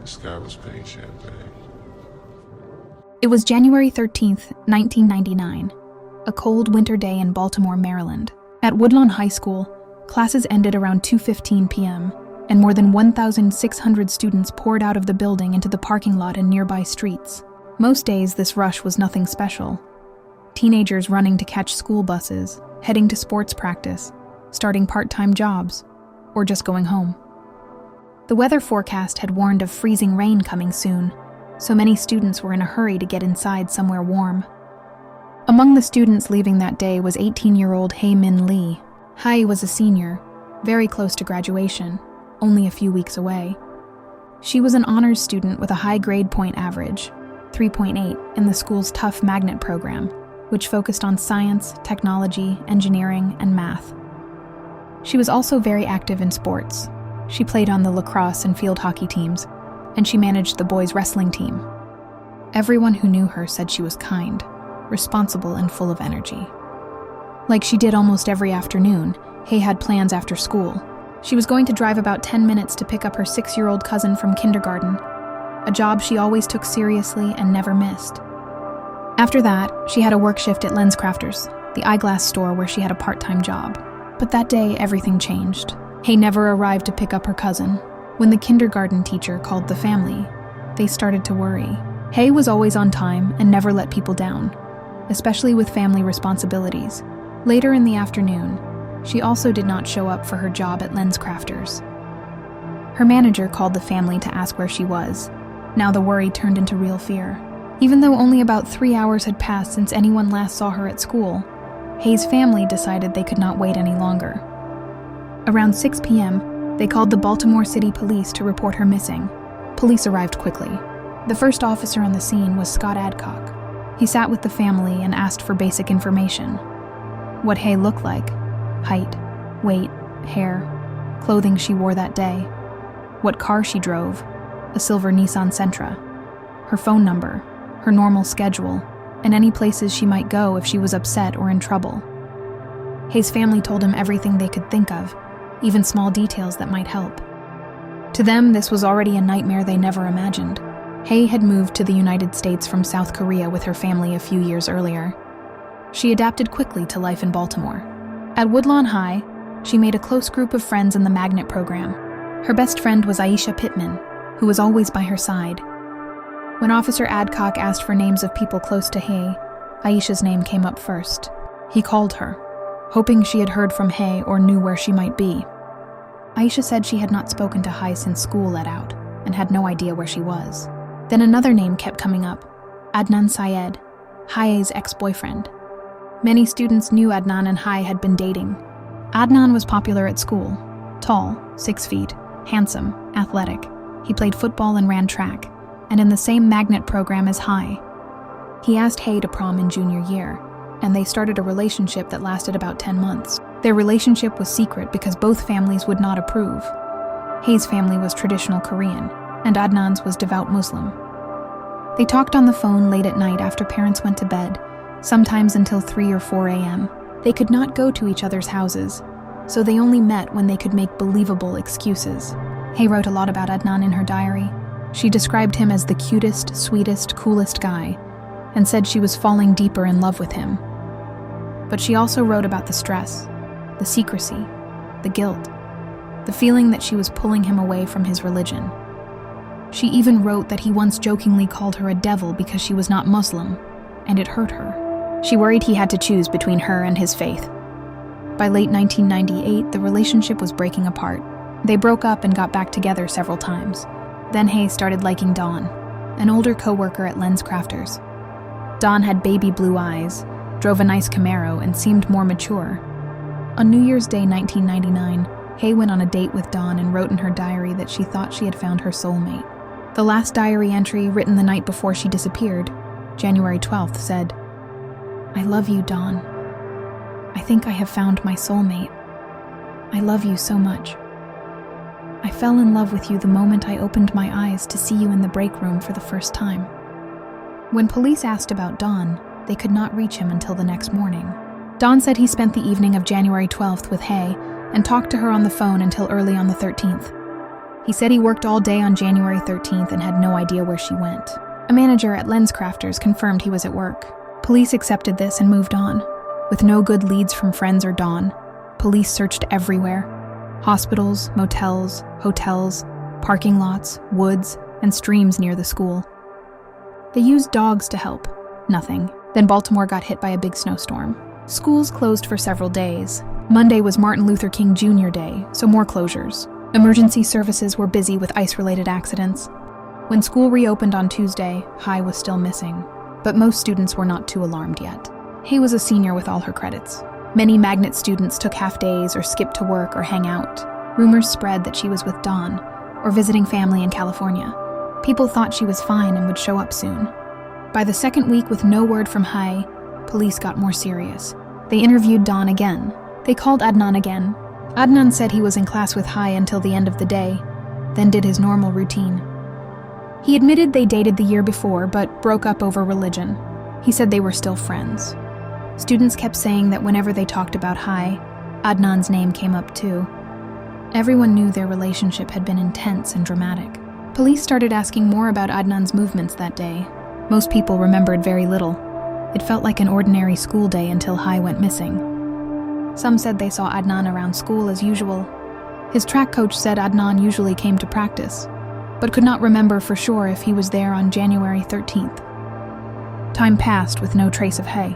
This guy was paying champagne. It was January 13th, 1999, a cold winter day in Baltimore, Maryland. At Woodlawn High School, classes ended around 2:15 p.m., and more than 1,600 students poured out of the building into the parking lot and nearby streets. Most days, this rush was nothing special. Teenagers running to catch school buses, heading to sports practice, starting part-time jobs, or just going home. The weather forecast had warned of freezing rain coming soon, so many students were in a hurry to get inside somewhere warm. Among the students leaving that day was 18-year-old Hae Min Lee. Hae was a senior, very close to graduation, only a few weeks away. She was an honors student with a high grade point average, 3.8, in the school's tough magnet program, which focused on science, technology, engineering, and math. She was also very active in sports. She played on the lacrosse and field hockey teams, and she managed the boys' wrestling team. Everyone who knew her said she was kind, responsible, and full of energy. Like she did almost every afternoon, Hae had plans after school. She was going to drive about 10 minutes to pick up her 6-year-old cousin from kindergarten, a job she always took seriously and never missed. After that, she had a work shift at LensCrafters, the eyeglass store where she had a part-time job. But that day, everything changed. Hae never arrived to pick up her cousin. When the kindergarten teacher called the family, they started to worry. Hae was always on time and never let people down, especially with family responsibilities. Later in the afternoon, she also did not show up for her job at LensCrafters. Her manager called the family to ask where she was. Now the worry turned into real fear. Even though only about 3 hours had passed since anyone last saw her at school, Hae's family decided they could not wait any longer. Around 6 p.m., they called the Baltimore City Police to report her missing. Police arrived quickly. The first officer on the scene was Scott Adcock. He sat with the family and asked for basic information. What Hae looked like, height, weight, hair, clothing she wore that day, what car she drove, a silver Nissan Sentra, her phone number, her normal schedule, and any places she might go if she was upset or in trouble. Hae's family told him everything they could think of, even small details that might help. To them, this was already a nightmare they never imagined. Hae had moved to the United States from South Korea with her family a few years earlier. She adapted quickly to life in Baltimore. At Woodlawn High, she made a close group of friends in the magnet program. Her best friend was Aisha Pittman, who was always by her side. When Officer Adcock asked for names of people close to Hae, Aisha's name came up first. He called her, hoping she had heard from Hae or knew where she might be. Aisha said she had not spoken to Hae since school let out and had no idea where she was. Then another name kept coming up, Adnan Syed, Hae's ex-boyfriend. Many students knew Adnan and Hae had been dating. Adnan was popular at school, tall, 6 feet, handsome, athletic. He played football and ran track, and in the same magnet program as Hae. He asked Hae to prom in junior year, and they started a relationship that lasted about 10 months. Their relationship was secret because both families would not approve. Hae's family was traditional Korean, and Adnan's was devout Muslim. They talked on the phone late at night after parents went to bed, sometimes until 3 or 4 a.m. They could not go to each other's houses, so they only met when they could make believable excuses. Hae wrote a lot about Adnan in her diary. She described him as the cutest, sweetest, coolest guy, and said she was falling deeper in love with him. But she also wrote about the stress, the secrecy, the guilt, the feeling that she was pulling him away from his religion. She even wrote that he once jokingly called her a devil because she was not Muslim, and it hurt her. She worried he had to choose between her and his faith. By late 1998, the relationship was breaking apart. They broke up and got back together several times. Then Hae started liking Dawn, an older co-worker at LensCrafters. Dawn had baby blue eyes, drove a nice Camaro, and seemed more mature. On New Year's Day 1999, Hae went on a date with Dawn and wrote in her diary that she thought she had found her soulmate. The last diary entry, written the night before she disappeared, January 12th, said, "I love you, Dawn. I think I have found my soulmate. I love you so much. I fell in love with you the moment I opened my eyes to see you in the break room for the first time." When police asked about Don, they could not reach him until the next morning. Don said he spent the evening of January 12th with Hae and talked to her on the phone until early on the 13th. He said he worked all day on January 13th and had no idea where she went. A manager at LensCrafters confirmed he was at work. Police accepted this and moved on. With no good leads from friends or Dawn, police searched everywhere. Hospitals, motels, hotels, parking lots, woods, and streams near the school. They used dogs to help. Nothing. Then Baltimore got hit by a big snowstorm. Schools closed for several days. Monday was Martin Luther King Jr. Day, so more closures. Emergency services were busy with ice-related accidents. When school reopened on Tuesday, Hae was still missing. But most students were not too alarmed yet. Hae was a senior with all her credits. Many magnet students took half-days or skipped to work or hang out. Rumors spread that she was with Dawn, or visiting family in California. People thought she was fine and would show up soon. By the second week with no word from Hae, police got more serious. They interviewed Dawn again. They called Adnan again. Adnan said he was in class with Hae until the end of the day, then did his normal routine. He admitted they dated the year before, but broke up over religion. He said they were still friends. Students kept saying that whenever they talked about Hae, Adnan's name came up too. Everyone knew their relationship had been intense and dramatic. Police started asking more about Adnan's movements that day. Most people remembered very little. It felt like an ordinary school day until Hae went missing. Some said they saw Adnan around school as usual. His track coach said Adnan usually came to practice, but could not remember for sure if he was there on January 13th. Time passed with no trace of Hae.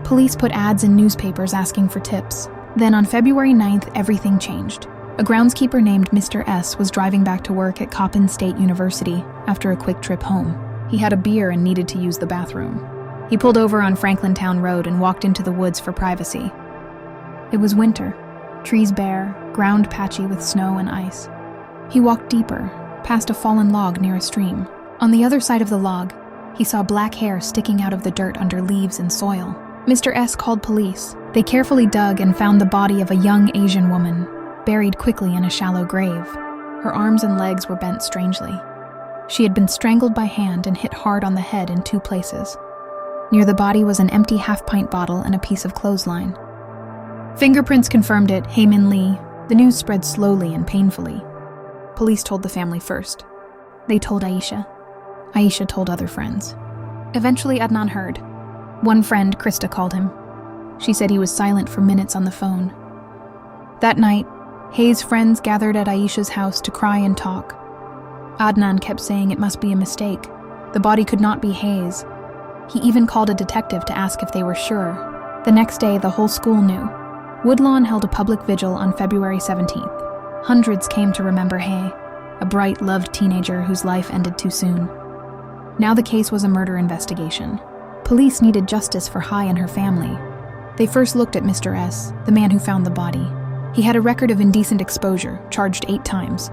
Police put ads in newspapers asking for tips. Then on February 9th, everything changed. A groundskeeper named Mr. S was driving back to work at Coppin State University after a quick trip home. He had a beer and needed to use the bathroom. He pulled over on Franklintown Road and walked into the woods for privacy. It was winter, trees bare, ground patchy with snow and ice. He walked deeper, past a fallen log near a stream. On the other side of the log, he saw black hair sticking out of the dirt under leaves and soil. Mr. S called police. They carefully dug and found the body of a young Asian woman, buried quickly in a shallow grave. Her arms and legs were bent strangely. She had been strangled by hand and hit hard on the head in 2 places. Near the body was an empty half-pint bottle and a piece of clothesline. Fingerprints confirmed it, Hae Min Lee. The news spread slowly and painfully. Police told the family first. They told Aisha. Aisha told other friends. Eventually Adnan heard. One friend, Krista, called him. She said he was silent for minutes on the phone. That night, Hae's friends gathered at Aisha's house to cry and talk. Adnan kept saying it must be a mistake. The body could not be Hae's. He even called a detective to ask if they were sure. The next day, the whole school knew. Woodlawn held a public vigil on February 17th. Hundreds came to remember Hae, a bright, loved teenager whose life ended too soon. Now the case was a murder investigation. Police needed justice for Hae and her family. They first looked at Mr. S, the man who found the body. He had a record of indecent exposure, charged 8 times.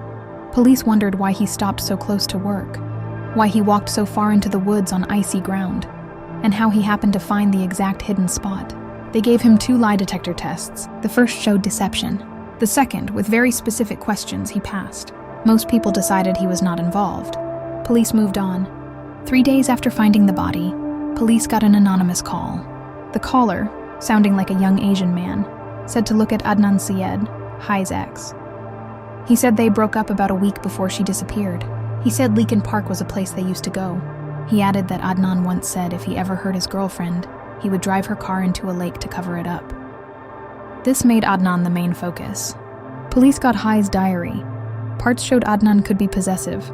Police wondered why he stopped so close to work, why he walked so far into the woods on icy ground, and how he happened to find the exact hidden spot. They gave him 2 lie detector tests. The first showed deception. The second, with very specific questions, he passed. Most people decided he was not involved. Police moved on. 3 days after finding the body, police got an anonymous call. The caller, sounding like a young Asian man, said to look at Adnan Syed, Hae's ex. He said they broke up about a week before she disappeared. He said Leakin Park was a place they used to go. He added that Adnan once said if he ever hurt his girlfriend, he would drive her car into a lake to cover it up. This made Adnan the main focus. Police got Hae's diary. Parts showed Adnan could be possessive,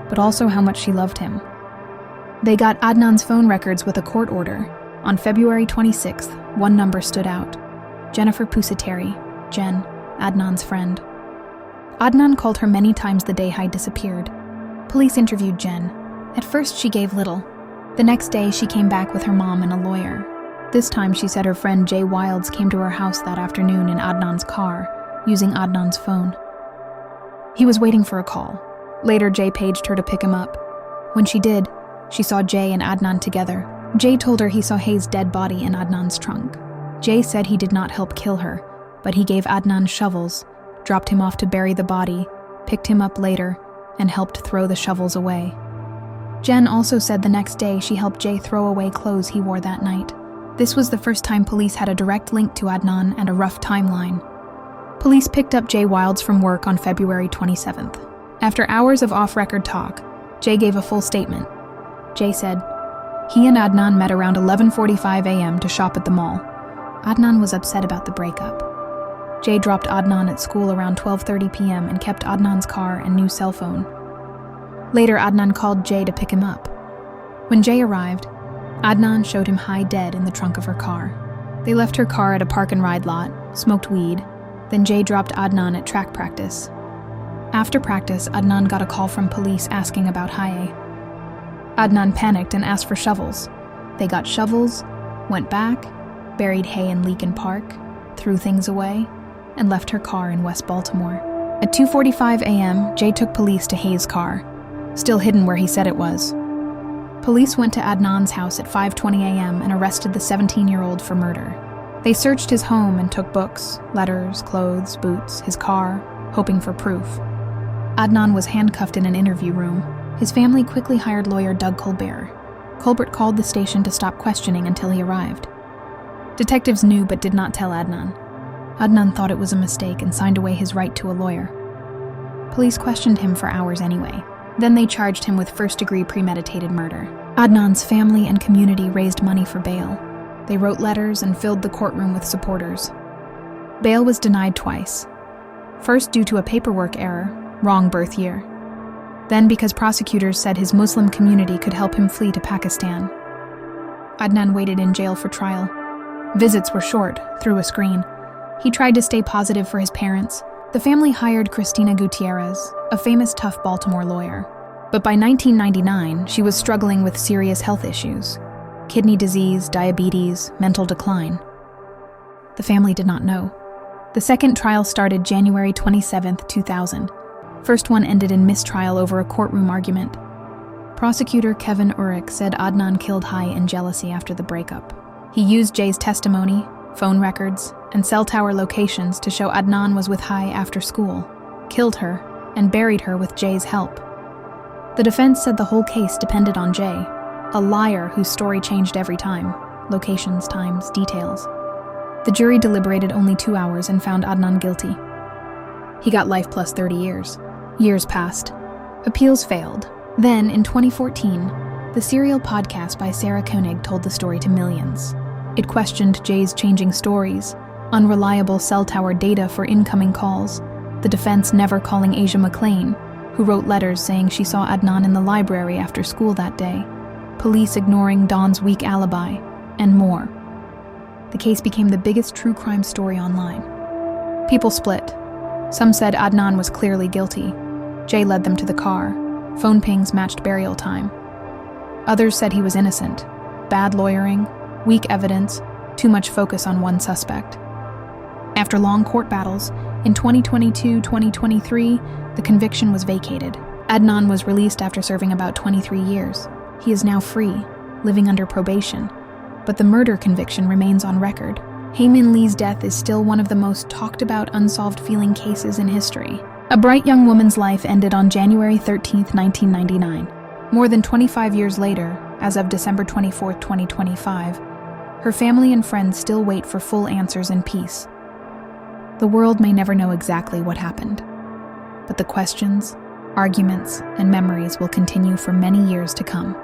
but also how much she loved him. They got Adnan's phone records with a court order. On February 26th, one number stood out. Jennifer Pusateri, Jen, Adnan's friend. Adnan called her many times the day Hae disappeared. Police interviewed Jen. At first, she gave little. The next day, she came back with her mom and a lawyer. This time, she said her friend Jay Wilds came to her house that afternoon in Adnan's car, using Adnan's phone. He was waiting for a call. Later, Jay paged her to pick him up. When she did, she saw Jay and Adnan together. Jay told her he saw Hae's dead body in Adnan's trunk. Jay said he did not help kill her, but he gave Adnan shovels, dropped him off to bury the body, picked him up later, and helped throw the shovels away. Jen also said the next day she helped Jay throw away clothes he wore that night. This was the first time police had a direct link to Adnan and a rough timeline. Police picked up Jay Wilds from work on February 27th. After hours of off-record talk, Jay gave a full statement. Jay said, he and Adnan met around 11:45 a.m. to shop at the mall. Adnan was upset about the breakup. Jay dropped Adnan at school around 12:30 p.m. and kept Adnan's car and new cell phone. Later, Adnan called Jay to pick him up. When Jay arrived, Adnan showed him Hae dead in the trunk of her car. They left her car at a park-and-ride lot, smoked weed, then Jay dropped Adnan at track practice. After practice, Adnan got a call from police asking about Hae. Adnan panicked and asked for shovels. They got shovels, went back, buried Hae in Leakin Park, threw things away, and left her car in West Baltimore. At 2:45 a.m., Jay took police to Hae's car, still hidden where he said it was. Police went to Adnan's house at 5:20 a.m. and arrested the 17-year-old for murder. They searched his home and took books, letters, clothes, boots, his car, hoping for proof. Adnan was handcuffed in an interview room. His family quickly hired lawyer Doug Colbert. Colbert called the station to stop questioning until he arrived. Detectives knew but did not tell Adnan. Adnan thought it was a mistake and signed away his right to a lawyer. Police questioned him for hours anyway. Then they charged him with first-degree premeditated murder. Adnan's family and community raised money for bail. They wrote letters and filled the courtroom with supporters. Bail was denied twice. First due to a paperwork error, wrong birth year. Then because prosecutors said his Muslim community could help him flee to Pakistan. Adnan waited in jail for trial. Visits were short, through a screen. He tried to stay positive for his parents. The family hired Christina Gutierrez, a famous tough Baltimore lawyer. But by 1999, she was struggling with serious health issues. Kidney disease, diabetes, mental decline. The family did not know. The second trial started January 27, 2000. First one ended in mistrial over a courtroom argument. Prosecutor Kevin Urich said Adnan killed Hae in jealousy after the breakup. He used Jay's testimony, phone records, and cell tower locations to show Adnan was with Hae after school, killed her, and buried her with Jay's help. The defense said the whole case depended on Jay, a liar whose story changed every time, locations, times, details. The jury deliberated only 2 hours and found Adnan guilty. He got life plus 30 years. Years passed. Appeals failed. Then, in 2014, the Serial podcast by Sarah Koenig told the story to millions. It questioned Jay's changing stories, unreliable cell tower data for incoming calls, the defense never calling Asia McClain, who wrote letters saying she saw Adnan in the library after school that day, police ignoring Dawn's weak alibi, and more. The case became the biggest true crime story online. People split. Some said Adnan was clearly guilty. Jay led them to the car. Phone pings matched burial time. Others said he was innocent. Bad lawyering, weak evidence, too much focus on one suspect. After long court battles, in 2022-2023, the conviction was vacated. Adnan was released after serving about 23 years. He is now free, living under probation, but the murder conviction remains on record. Hae Min Lee's death is still one of the most talked about unsolved killing cases in history. A bright young woman's life ended on January 13, 1999. More than 25 years later, as of December 24, 2025, her family and friends still wait for full answers and peace. The world may never know exactly what happened, but the questions, arguments, and memories will continue for many years to come.